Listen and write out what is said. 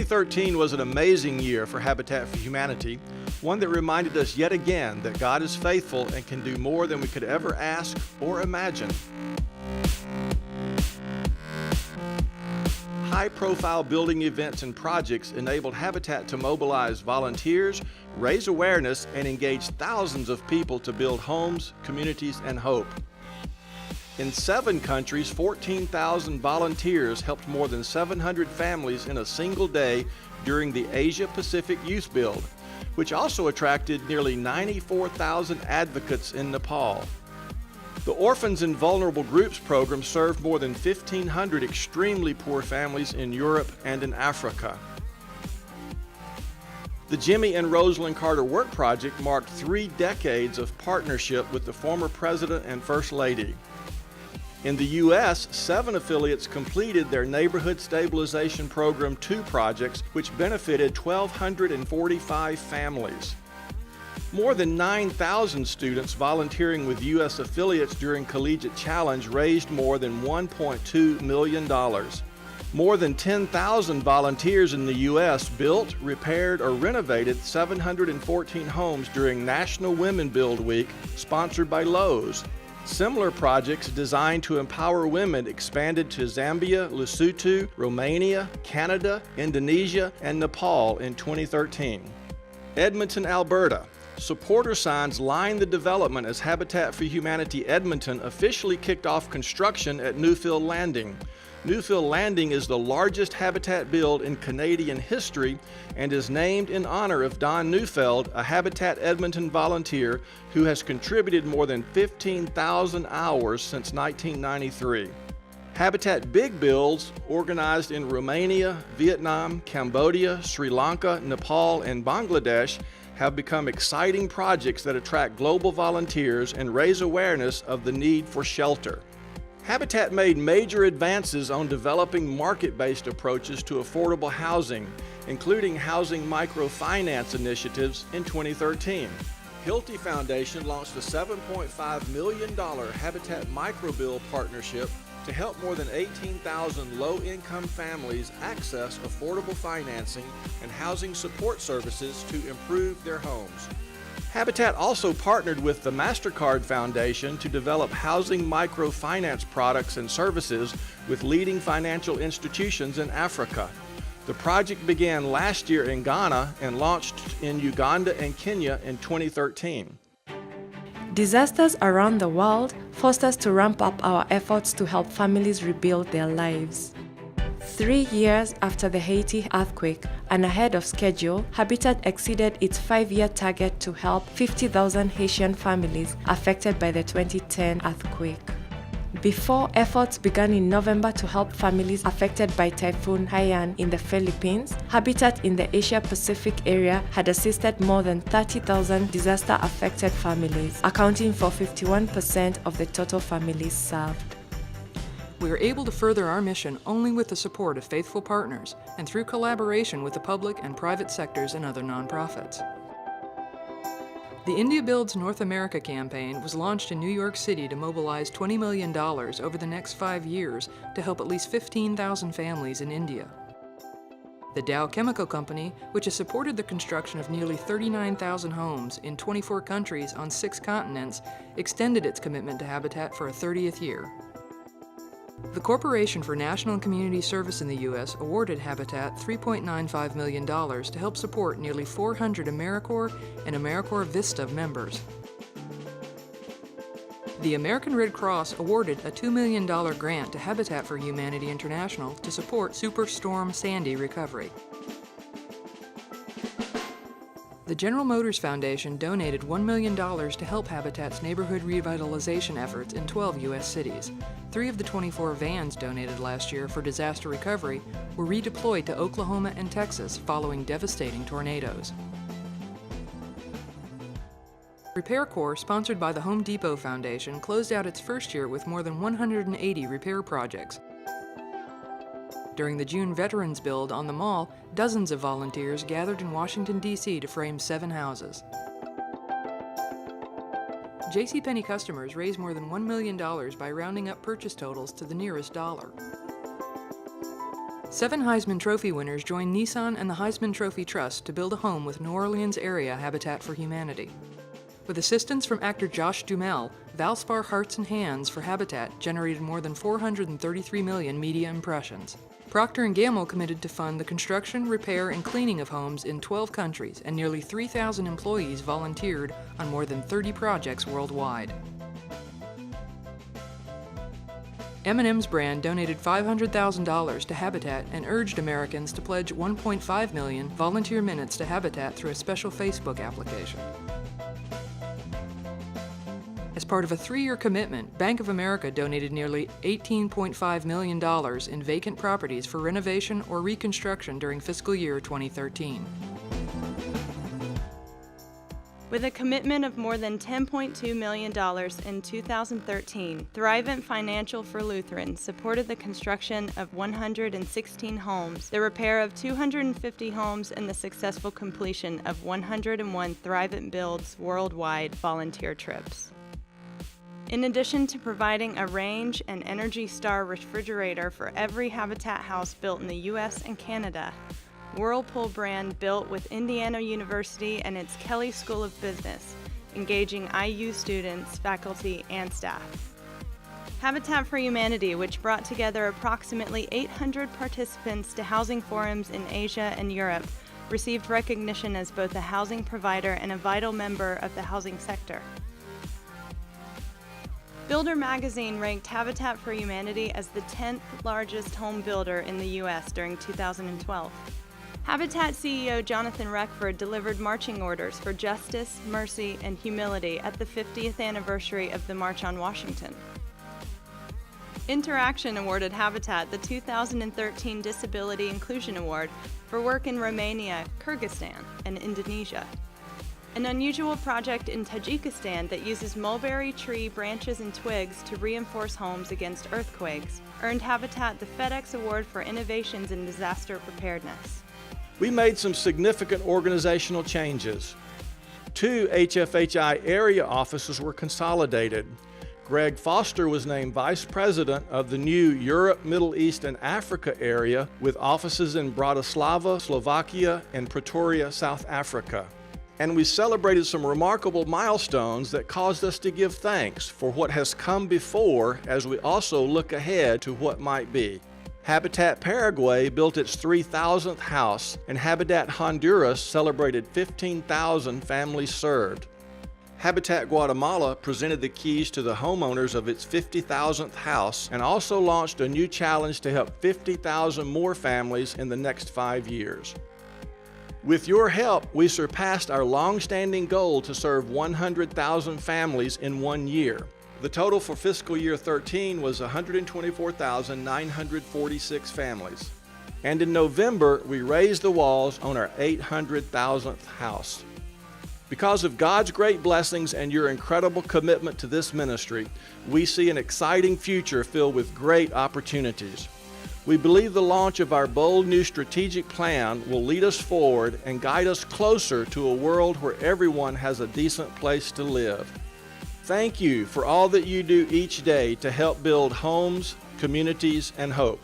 2013 was an amazing year for Habitat for Humanity, one that reminded us yet again that God is faithful and can do more than we could ever ask or imagine. High-profile building events and projects enabled Habitat to mobilize volunteers, raise awareness, and engage thousands of people to build homes, communities, and hope. In 7 countries, 14,000 volunteers helped more than 700 families in a single day during the Asia-Pacific Youth Build, which also attracted nearly 94,000 advocates in Nepal. The Orphans and Vulnerable Groups program served more than 1,500 extremely poor families in Europe and in Africa. The Jimmy and Rosalind Carter Work Project marked 3 decades of partnership with the former President and First Lady. In the U.S., 7 affiliates completed their Neighborhood Stabilization Program 2 projects, which benefited 1,245 families. More than 9,000 students volunteering with U.S. affiliates during Collegiate Challenge raised more than $1.2 million. More than 10,000 volunteers in the U.S. built, repaired, or renovated 714 homes during National Women Build Week, sponsored by Lowe's. Similar projects designed to empower women expanded to Zambia, Lesotho, Romania, Canada, Indonesia, and Nepal in 2013. Edmonton, Alberta. Supporter signs line the development as Habitat for Humanity Edmonton officially kicked off construction at Newfield Landing. Newfield Landing is the largest Habitat build in Canadian history and is named in honor of Don Neufeld, a Habitat Edmonton volunteer who has contributed more than 15,000 hours since 1993. Habitat Big Builds, organized in Romania, Vietnam, Cambodia, Sri Lanka, Nepal, and Bangladesh, have become exciting projects that attract global volunteers and raise awareness of the need for shelter. Habitat made major advances on developing market-based approaches to affordable housing, including housing microfinance initiatives in 2013. Hilti Foundation launched a $7.5 million Habitat Microbill partnership to help more than 18,000 low-income families access affordable financing and housing support services to improve their homes. Habitat also partnered with the MasterCard Foundation to develop housing microfinance products and services with leading financial institutions in Africa. The project began last year in Ghana and launched in Uganda and Kenya in 2013. Disasters around the world forced us to ramp up our efforts to help families rebuild their lives. 3 years after the Haiti earthquake and ahead of schedule, Habitat exceeded its 5-year target to help 50,000 Haitian families affected by the 2010 earthquake. Before efforts began in November to help families affected by Typhoon Haiyan in the Philippines, Habitat in the Asia-Pacific area had assisted more than 30,000 disaster-affected families, accounting for 51% of the total families served. We are able to further our mission only with the support of faithful partners and through collaboration with the public and private sectors and other nonprofits. The India Builds North America campaign was launched in New York City to mobilize $20 million over the next 5 years to help at least 15,000 families in India. The Dow Chemical Company, which has supported the construction of nearly 39,000 homes in 24 countries on 6 continents, extended its commitment to Habitat for a 30th year. The Corporation for National and Community Service in the U.S. awarded Habitat $3.95 million to help support nearly 400 AmeriCorps and AmeriCorps Vista members. The American Red Cross awarded a $2 million grant to Habitat for Humanity International to support Superstorm Sandy recovery. The General Motors Foundation donated $1 million to help Habitat's neighborhood revitalization efforts in 12 U.S. cities. 3 of the 24 vans donated last year for disaster recovery were redeployed to Oklahoma and Texas following devastating tornadoes. Repair Corps, sponsored by the Home Depot Foundation, closed out its first year with more than 180 repair projects. During the June Veterans Build on the Mall, dozens of volunteers gathered in Washington, D.C. to frame 7 houses. JCPenney customers raised more than $1 million by rounding up purchase totals to the nearest dollar. 7 Heisman Trophy winners joined Nissan and the Heisman Trophy Trust to build a home with New Orleans area Habitat for Humanity. With assistance from actor Josh Duhamel, Valspar Hearts and Hands for Habitat generated more than 433 million media impressions. Procter & Gamble committed to fund the construction, repair, and cleaning of homes in 12 countries, and nearly 3,000 employees volunteered on more than 30 projects worldwide. M&M's brand donated $500,000 to Habitat and urged Americans to pledge 1.5 million volunteer minutes to Habitat through a special Facebook application. As part of a 3-year commitment, Bank of America donated nearly $18.5 million in vacant properties for renovation or reconstruction during fiscal year 2013. With a commitment of more than $10.2 million in 2013, Thrivent Financial for Lutheran supported the construction of 116 homes, the repair of 250 homes, and the successful completion of 101 Thrivent Builds worldwide volunteer trips. In addition to providing a Range and Energy Star refrigerator for every Habitat house built in the U.S. and Canada, Whirlpool brand built with Indiana University and its Kelley School of Business, engaging IU students, faculty, and staff. Habitat for Humanity, which brought together approximately 800 participants to housing forums in Asia and Europe, received recognition as both a housing provider and a vital member of the housing sector. Builder Magazine ranked Habitat for Humanity as the 10th largest home builder in the U.S. during 2012. Habitat CEO Jonathan Reckford delivered marching orders for justice, mercy, and humility at the 50th anniversary of the March on Washington. Interaction awarded Habitat the 2013 Disability Inclusion Award for work in Romania, Kyrgyzstan, and Indonesia. An unusual project in Tajikistan that uses mulberry tree branches and twigs to reinforce homes against earthquakes earned Habitat the FedEx Award for Innovations in Disaster Preparedness. We made some significant organizational changes. 2 HFHI area offices were consolidated. Greg Foster was named Vice President of the new Europe, Middle East, and Africa area with offices in Bratislava, Slovakia, and Pretoria, South Africa. And we celebrated some remarkable milestones that caused us to give thanks for what has come before as we also look ahead to what might be. Habitat Paraguay built its 3,000th house, and Habitat Honduras celebrated 15,000 families served. Habitat Guatemala presented the keys to the homeowners of its 50,000th house and also launched a new challenge to help 50,000 more families in the next 5 years. With your help, we surpassed our long-standing goal to serve 100,000 families in 1 year. The total for fiscal year 13 was 124,946 families. And in November, we raised the walls on our 800,000th house. Because of God's great blessings and your incredible commitment to this ministry, we see an exciting future filled with great opportunities. We believe the launch of our bold new strategic plan will lead us forward and guide us closer to a world where everyone has a decent place to live. Thank you for all that you do each day to help build homes, communities, and hope.